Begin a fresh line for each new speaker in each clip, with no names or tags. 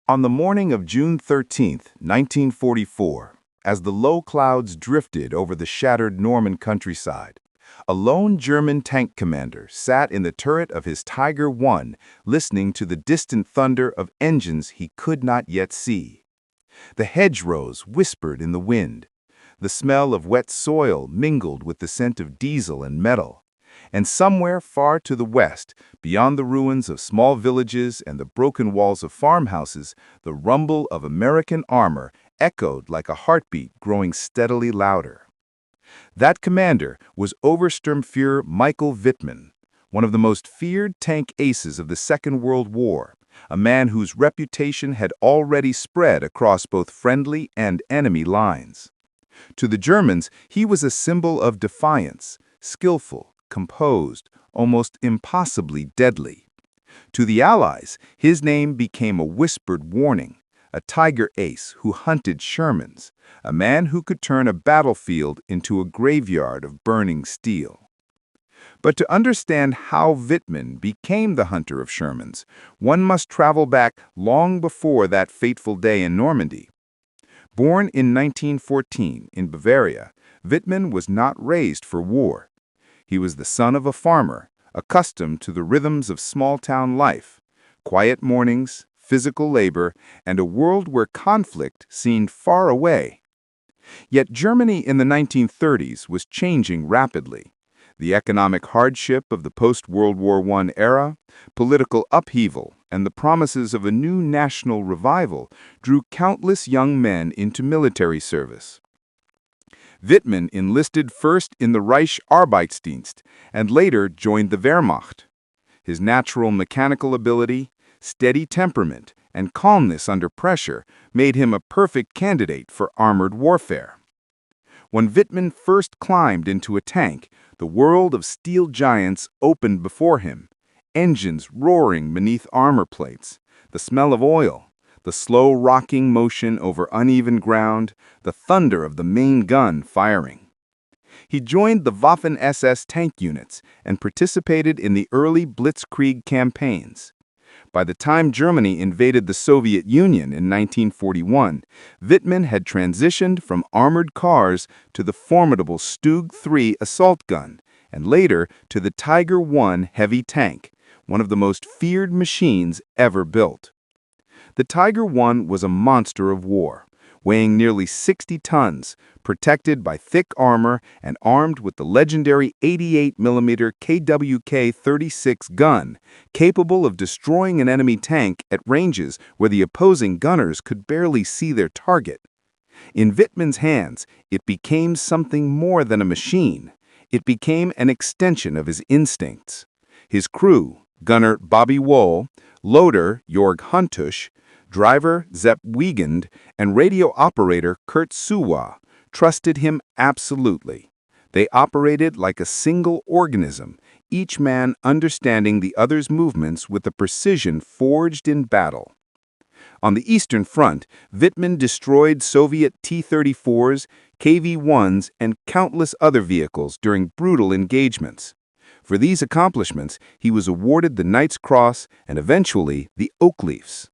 On the morning of June 13, 1944, as the low clouds drifted over the shattered Norman countryside, a lone German tank commander sat in the turret of his Tiger I, listening to the distant thunder of engines he could not yet see. The hedgerows whispered in the wind. The smell of wet soil mingled with the scent of diesel and metal. And somewhere far to the west, beyond the ruins of small villages and the broken walls of farmhouses, the rumble of American armor echoed like a heartbeat growing steadily louder. That commander was Obersturmführer Michael Wittmann, one of the most feared tank aces of the Second World War, a man whose reputation had already spread across both friendly and enemy lines. To the Germans, he was a symbol of defiance, skillful, composed, almost impossibly deadly. To the Allies, his name became a whispered warning, a tiger ace who hunted Shermans, a man who could turn a battlefield into a graveyard of burning steel. But to understand how Wittmann became the hunter of Shermans, one must travel back long before that fateful day in Normandy. Born in 1914 in Bavaria, Wittmann was not raised for war. He was the son of a farmer, accustomed to the rhythms of small-town life, quiet mornings, physical labor, and a world where conflict seemed far away. Yet Germany in the 1930s was changing rapidly. The economic hardship of the post-World War I era, political upheaval, and the promises of a new national revival drew countless young men into military service. Wittmann enlisted first in the Reich Arbeitsdienst and later joined the Wehrmacht. His natural mechanical ability, steady temperament, and calmness under pressure made him a perfect candidate for armored warfare. When Wittmann first climbed into a tank, the world of steel giants opened before him, engines roaring beneath armor plates, the smell of oil, the slow rocking motion over uneven ground, the thunder of the main gun firing. He joined the Waffen-SS tank units and participated in the early Blitzkrieg campaigns. By the time Germany invaded the Soviet Union in 1941, Wittmann had transitioned from armored cars to the formidable Stug 3 assault gun, and later to the Tiger I heavy tank, one of the most feared machines ever built. The Tiger I was a monster of war, weighing nearly 60 tons, protected by thick armor and armed with the legendary 88mm KWK-36 gun, capable of destroying an enemy tank at ranges where the opposing gunners could barely see their target. In Wittmann's hands, it became something more than a machine. It became an extension of his instincts. His crew, gunner Bobby Wohl, loader Jörg Huntusch, driver Sepp Wiegand, and radio operator Kurt Suwa trusted him absolutely. They operated like a single organism, each man understanding the other's movements with a precision forged in battle. On the Eastern Front, Wittmann destroyed Soviet T-34s, KV-1s, and countless other vehicles during brutal engagements. For these accomplishments, he was awarded the Knight's Cross and eventually the Oak Leafs.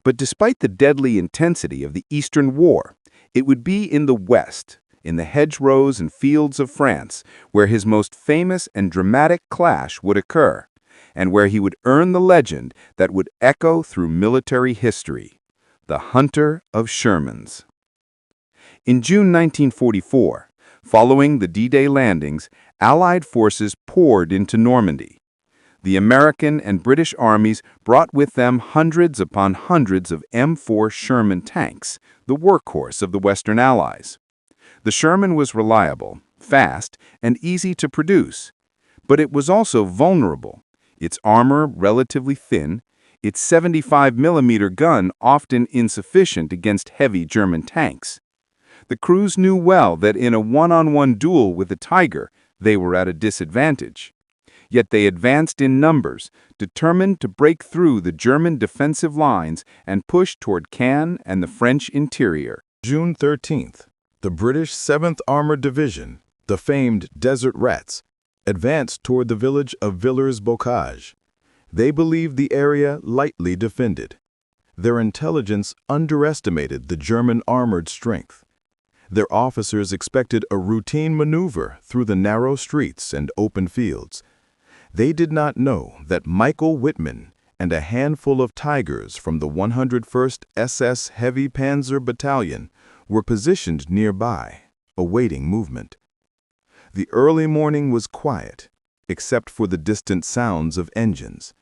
But despite the deadly intensity of the Eastern War, it would be in the West, in the hedgerows and fields of France, where his most famous and dramatic clash would occur, and where he would earn the legend that would echo through military history, the Hunter of Shermans. In June 1944, following the D-Day landings, Allied forces poured into Normandy. The American and British armies brought with them hundreds upon hundreds of M4 Sherman tanks, the workhorse of the Western Allies. The Sherman was reliable, fast, and easy to produce, but it was also vulnerable, its armor relatively thin, its 75mm gun often insufficient against heavy German tanks. The crews knew well that in a one-on-one duel with the Tiger, they were at a disadvantage. Yet they advanced in numbers, determined to break through the German defensive lines and push toward Caen and the French interior.
June 13th, the British 7th Armored Division, the famed Desert Rats, advanced toward the village of Villers-Bocage. They believed the area lightly defended. Their intelligence underestimated the German armored strength. Their officers expected a routine maneuver through the narrow streets and open fields. They did not know that Michael Wittmann and a handful of Tigers from the 101st SS Heavy Panzer Battalion were positioned nearby, awaiting movement. The early morning was quiet, except for the distant sounds of engines.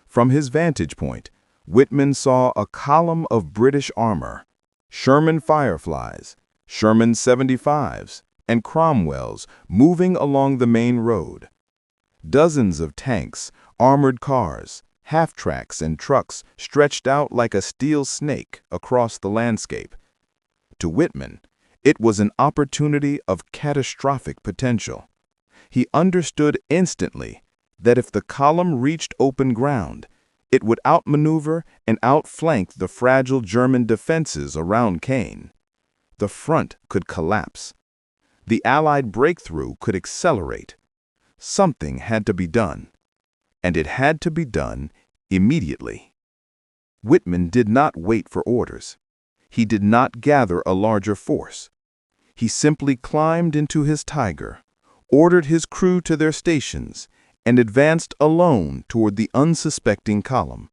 From his vantage point, Wittmann saw a column of British armor, Sherman Fireflies, Sherman 75s, and Cromwells moving along the main road. Dozens of tanks, armored cars, half-tracks, and trucks stretched out like a steel snake across the landscape. To Wittmann, it was an opportunity of catastrophic potential. He understood instantly that if the column reached open ground, it would outmaneuver and outflank the fragile German defenses around Caen. The front could collapse. The Allied breakthrough could accelerate. Something had to be done, and it had to be done immediately. Wittmann did not wait for orders. He did not gather a larger force. He simply climbed into his Tiger, ordered his crew to their stations, and advanced alone toward the unsuspecting column.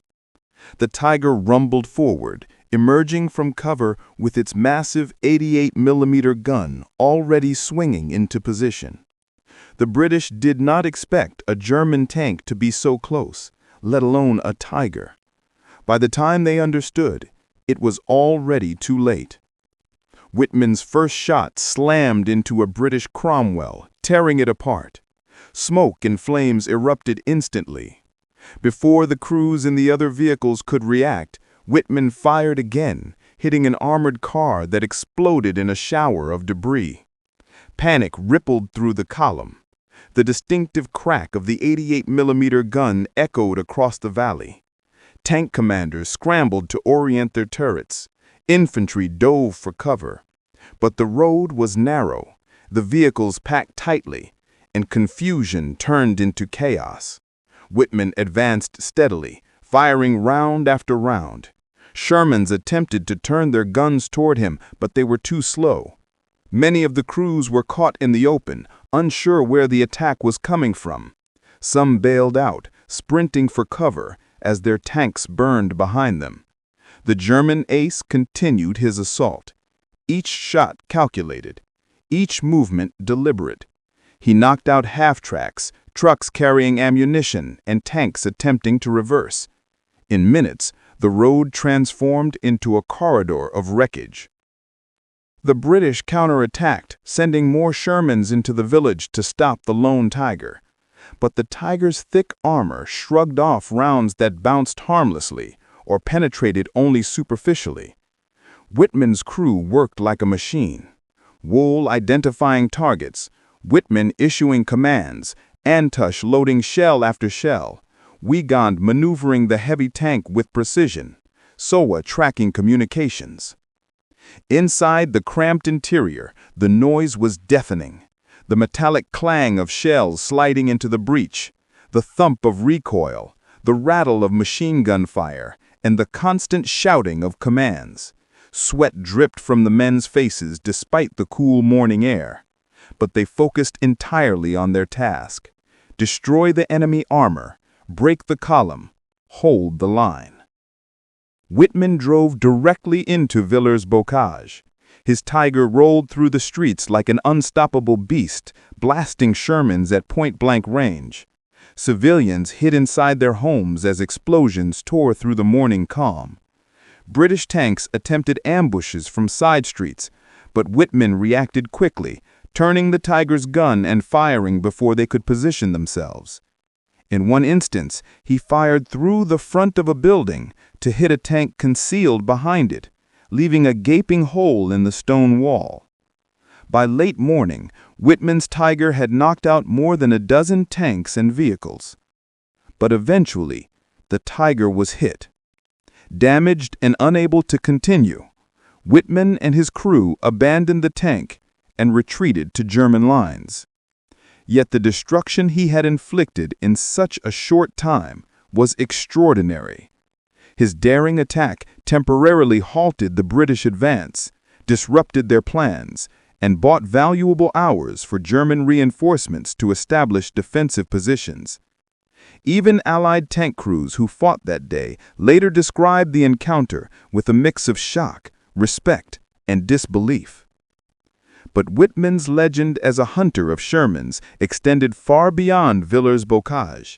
The Tiger rumbled forward, emerging from cover with its massive 88mm gun already swinging into position. The British did not expect a German tank to be so close, let alone a Tiger. By the time they understood, it was already too late. Wittmann's first shot slammed into a British Cromwell, tearing it apart. Smoke and flames erupted instantly. Before the crews in the other vehicles could react, Wittmann fired again, hitting an armored car that exploded in a shower of debris. Panic rippled through the column. The distinctive crack of the 88mm gun echoed across the valley. Tank commanders scrambled to orient their turrets. Infantry dove for cover. But the road was narrow, the vehicles packed tightly, and confusion turned into chaos. Wittmann advanced steadily, firing round after round. Shermans attempted to turn their guns toward him, but they were too slow. Many of the crews were caught in the open, unsure where the attack was coming from. Some bailed out, sprinting for cover as their tanks burned behind them. The German ace continued his assault. Each shot calculated, each movement deliberate. He knocked out half-tracks, trucks carrying ammunition, and tanks attempting to reverse. In minutes, the road transformed into a corridor of wreckage. The British counterattacked, sending more Shermans into the village to stop the lone Tiger. But the Tiger's thick armor shrugged off rounds that bounced harmlessly or penetrated only superficially. Wittmann's crew worked like a machine. Wool identifying targets, Wittmann issuing commands, Antush loading shell after shell, Wiegand maneuvering the heavy tank with precision, Sowa tracking communications. Inside the cramped interior, the noise was deafening. The metallic clang of shells sliding into the breach, the thump of recoil, the rattle of machine gun fire, and the constant shouting of commands. Sweat dripped from the men's faces despite the cool morning air. But they focused entirely on their task. Destroy the enemy armor, break the column, hold the line. Wittmann drove directly into Villers-Bocage. His Tiger rolled through the streets like an unstoppable beast, blasting Shermans at point-blank range. Civilians hid inside their homes as explosions tore through the morning calm. British tanks attempted ambushes from side streets, but Wittmann reacted quickly, turning the Tiger's gun and firing before they could position themselves. In one instance, he fired through the front of a building to hit a tank concealed behind it, leaving a gaping hole in the stone wall. By late morning, Wittmann's Tiger had knocked out more than a dozen tanks and vehicles. But eventually, the Tiger was hit. Damaged and unable to continue, Wittmann and his crew abandoned the tank and retreated to German lines. Yet the destruction he had inflicted in such a short time was extraordinary. His daring attack temporarily halted the British advance, disrupted their plans, and bought valuable hours for German reinforcements to establish defensive positions. Even Allied tank crews who fought that day later described the encounter with a mix of shock, respect, and disbelief. But Whitman's legend as a hunter of Shermans extended far beyond Villers-Bocage.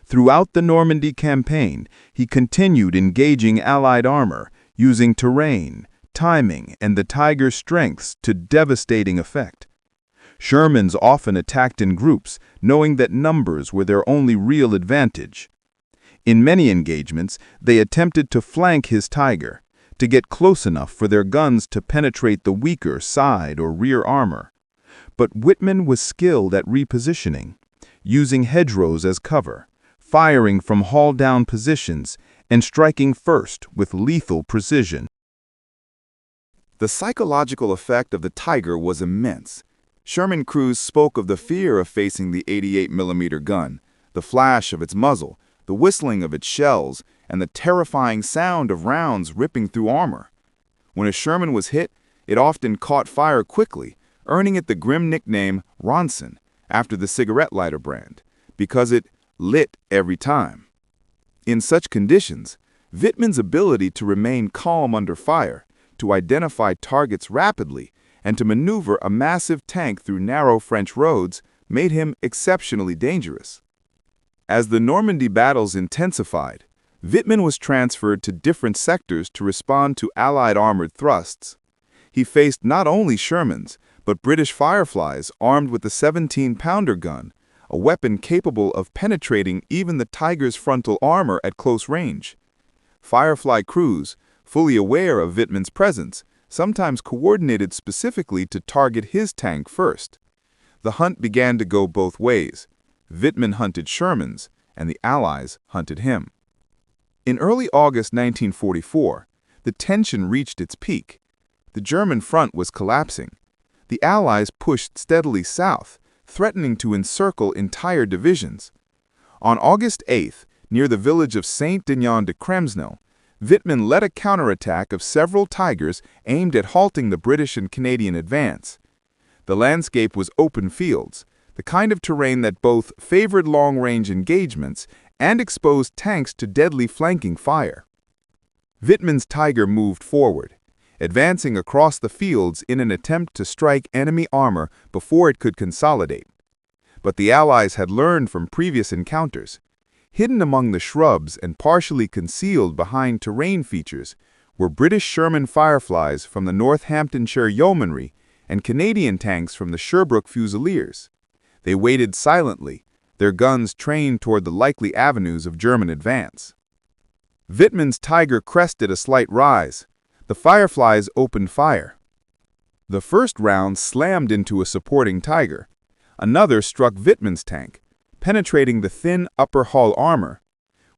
Throughout the Normandy campaign, he continued engaging Allied armor, using terrain, timing, and the Tiger's strengths to devastating effect. Shermans often attacked in groups, knowing that numbers were their only real advantage. In many engagements, they attempted to flank his Tiger, to get close enough for their guns to penetrate the weaker side or rear armor. But Whitman was skilled at repositioning, using hedgerows as cover, firing from hull-down positions, and striking first with lethal precision.
The psychological effect of the Tiger was immense. Sherman crews spoke of the fear of facing the 88mm gun, the flash of its muzzle, the whistling of its shells, and the terrifying sound of rounds ripping through armor. When a Sherman was hit, it often caught fire quickly, earning it the grim nickname Ronson, after the cigarette lighter brand, because it lit every time. In such conditions, Whitman's ability to remain calm under fire, to identify targets rapidly, and to maneuver a massive tank through narrow French roads made him exceptionally dangerous. As the Normandy battles intensified, Whitman was transferred to different sectors to respond to Allied armored thrusts. He faced not only Shermans, but British Fireflies armed with the 17-pounder gun, a weapon capable of penetrating even the Tiger's frontal armor at close range. Firefly crews, fully aware of Whitman's presence, sometimes coordinated specifically to target his tank first. The hunt began to go both ways. Whitman hunted Shermans, and the Allies hunted him. In early August 1944, the tension reached its peak. The German front was collapsing. The Allies pushed steadily south, threatening to encircle entire divisions. On August 8th, near the village of Saint-Denis-de-Kremsno, Whitman led a counterattack of several Tigers aimed at halting the British and Canadian advance. The landscape was open fields, the kind of terrain that both favored long-range engagements and exposed tanks to deadly flanking fire. Whitman's Tiger moved forward, advancing across the fields in an attempt to strike enemy armor before it could consolidate. But the Allies had learned from previous encounters. Hidden among the shrubs and partially concealed behind terrain features were British Sherman Fireflies from the Northamptonshire Yeomanry and Canadian tanks from the Sherbrooke Fusiliers. They waited silently, their guns trained toward the likely avenues of German advance. Whitman's Tiger crested a slight rise. The Fireflies opened fire. The first round slammed into a supporting Tiger. Another struck Whitman's tank, penetrating the thin upper hull armor.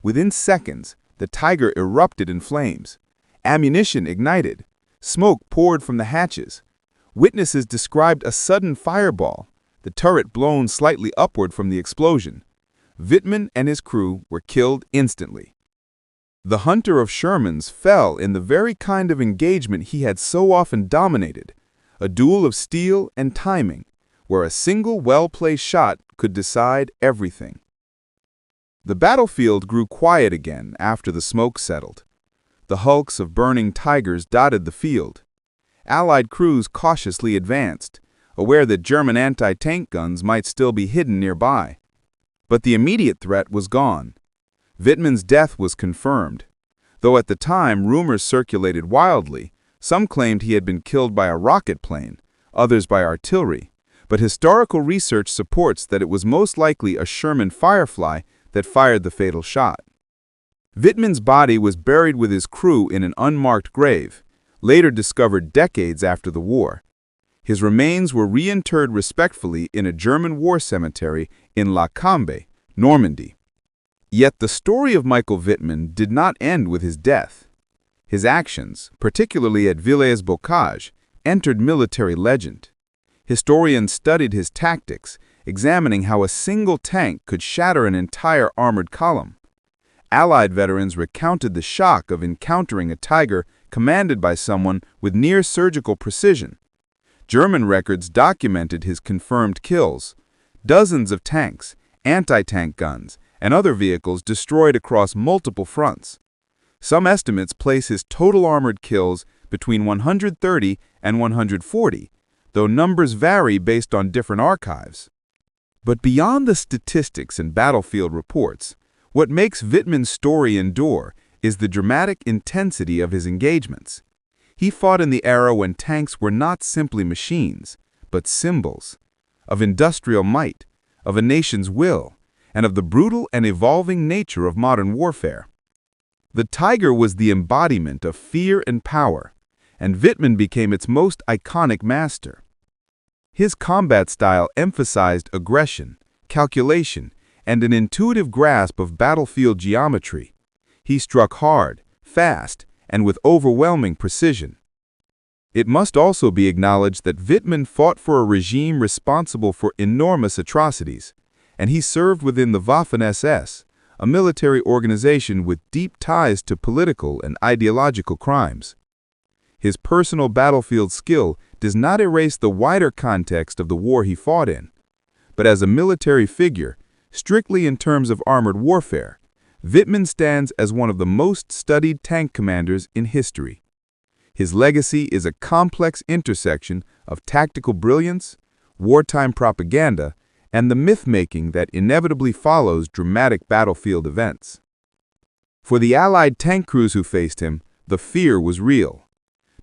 Within seconds, the Tiger erupted in flames. Ammunition ignited. Smoke poured from the hatches. Witnesses described a sudden fireball, the turret blown slightly upward from the explosion. Whitman and his crew were killed instantly. The hunter of Shermans fell in the very kind of engagement he had so often dominated, a duel of steel and timing, where a single well-placed shot could decide everything. The battlefield grew quiet again after the smoke settled. The hulks of burning Tigers dotted the field. Allied crews cautiously advanced, aware that German anti-tank guns might still be hidden nearby. But the immediate threat was gone. Whitman's death was confirmed. Though at the time rumors circulated wildly, some claimed he had been killed by a rocket plane, others by artillery. But historical research supports that it was most likely a Sherman Firefly that fired the fatal shot. Whitman's body was buried with his crew in an unmarked grave, later discovered decades after the war. His remains were reinterred respectfully in a German war cemetery in La Cambe, Normandy. Yet the story of Michael Whitman did not end with his death. His actions, particularly at Villers-Bocage, entered military legend. Historians studied his tactics, examining how a single tank could shatter an entire armored column.
Allied veterans recounted the shock of encountering a Tiger commanded by someone with near-surgical precision. German records documented his confirmed kills. Dozens of tanks, anti-tank guns, and other vehicles destroyed across multiple fronts. Some estimates place his total armored kills between 130 and 140, though numbers vary based on different archives. But beyond the statistics and battlefield reports, what makes Wittmann's story endure is the dramatic intensity of his engagements. He fought in the era when tanks were not simply machines, but symbols of industrial might, of a nation's will, and of the brutal and evolving nature of modern warfare. The Tiger was the embodiment of fear and power, and Wittmann became its most iconic master. His combat style emphasized aggression, calculation, and an intuitive grasp of battlefield geometry. He struck hard, fast, and with overwhelming precision. It must also be acknowledged that Wittmann fought for a regime responsible for enormous atrocities, and he served within the Waffen-SS, a military organization with deep ties to political and ideological crimes. His personal battlefield skill does not erase the wider context of the war he fought in, but as a military figure, strictly in terms of armored warfare, Wittmann stands as one of the most studied tank commanders in history. His legacy is a complex intersection of tactical brilliance, wartime propaganda, and the myth-making that inevitably follows dramatic battlefield events. For the Allied tank crews who faced him, the fear was real.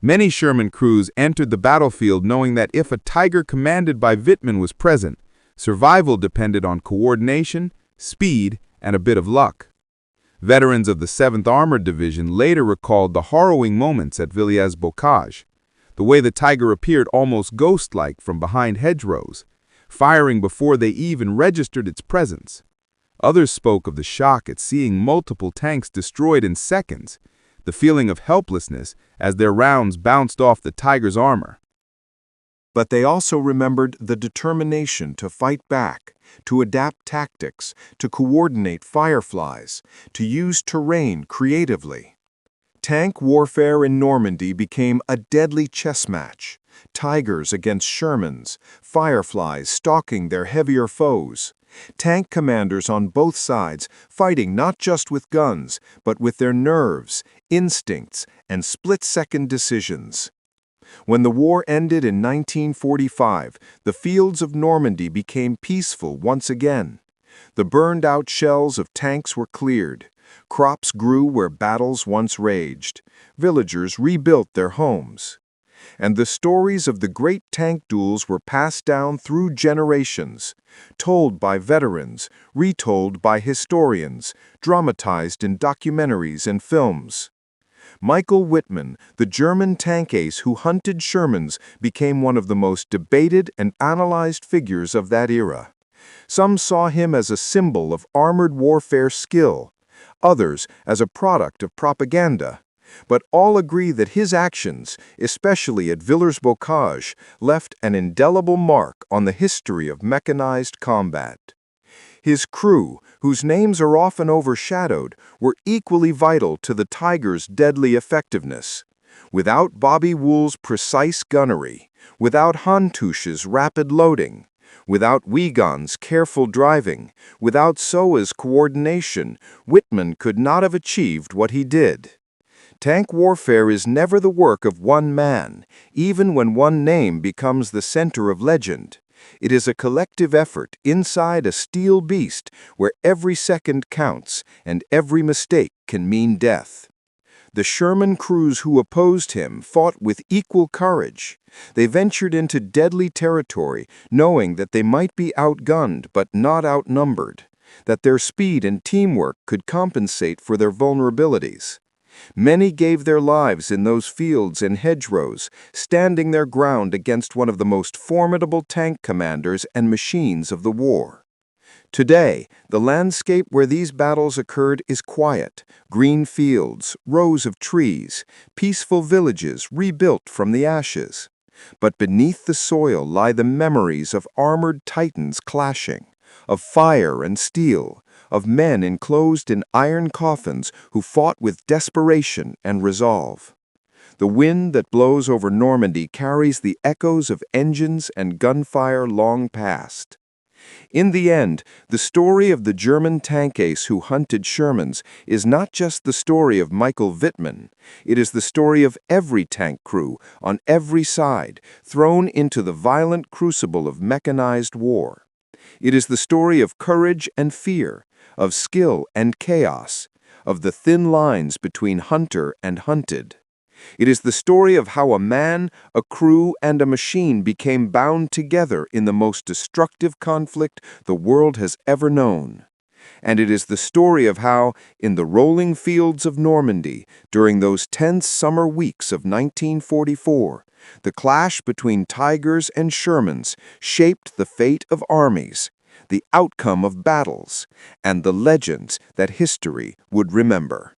Many Sherman crews entered the battlefield knowing that if a Tiger commanded by Wittmann was present, survival depended on coordination, speed, and a bit of luck. Veterans of the 7th Armored Division later recalled the harrowing moments at Villers-Bocage, the way the Tiger appeared almost ghost-like from behind hedgerows, firing before they even registered its presence. Others spoke of the shock at seeing multiple tanks destroyed in seconds, the feeling of helplessness as their rounds bounced off the Tiger's armor.
But they also remembered the determination to fight back, to adapt tactics, to coordinate fireflies, to use terrain creatively. Tank warfare in Normandy became a deadly chess match. Tigers against Shermans, fireflies stalking their heavier foes. Tank commanders on both sides fighting not just with guns, but with their nerves, instincts, and split-second decisions. When the war ended in 1945, the fields of Normandy became peaceful once again. The burned-out shells of tanks were cleared. Crops grew where battles once raged. Villagers rebuilt their homes. And the stories of the great tank duels were passed down through generations, told by veterans, retold by historians, dramatized in documentaries and films. Michael Wittmann, the German tank ace who hunted Shermans, became one of the most debated and analyzed figures of that era. Some saw him as a symbol of armored warfare skill, others as a product of propaganda. But all agree that his actions, especially at Villers-Bocage, left an indelible mark on the history of mechanized combat. His crew, whose names are often overshadowed, were equally vital to the Tiger's deadly effectiveness. Without Bobby Wool's precise gunnery, without Hantusch's rapid loading, without Wiegand's careful driving, without Soa's coordination, Wittmann could not have achieved what he did. Tank warfare is never the work of one man, even when one name becomes the center of legend. It is a collective effort inside a steel beast where every second counts and every mistake can mean death. The Sherman crews who opposed him fought with equal courage. They ventured into deadly territory, knowing that they might be outgunned but not outnumbered, that their speed and teamwork could compensate for their vulnerabilities. Many gave their lives in those fields and hedgerows, standing their ground against one of the most formidable tank commanders and machines of the war. Today, the landscape where these battles occurred is quiet: green fields, rows of trees, peaceful villages rebuilt from the ashes. But beneath the soil lie the memories of armored titans clashing, of fire and steel,
of men enclosed in iron coffins who fought with desperation and resolve. The wind that blows over Normandy carries the echoes of engines and gunfire long past. In the end, the story of the German tank ace who hunted Shermans is not just the story of Michael Wittmann. It is the story of every tank crew, on every side, thrown into the violent crucible of mechanized war. It is the story of courage and fear, of skill and chaos, of the thin lines between hunter and hunted. It is the story of how a man, a crew, and a machine became bound together in the most destructive conflict the world has ever known. And it is the story of how, in the rolling fields of Normandy, during those tense summer weeks of 1944, the clash between Tigers and Shermans shaped the fate of armies, the outcome of battles, and the legends that history would remember.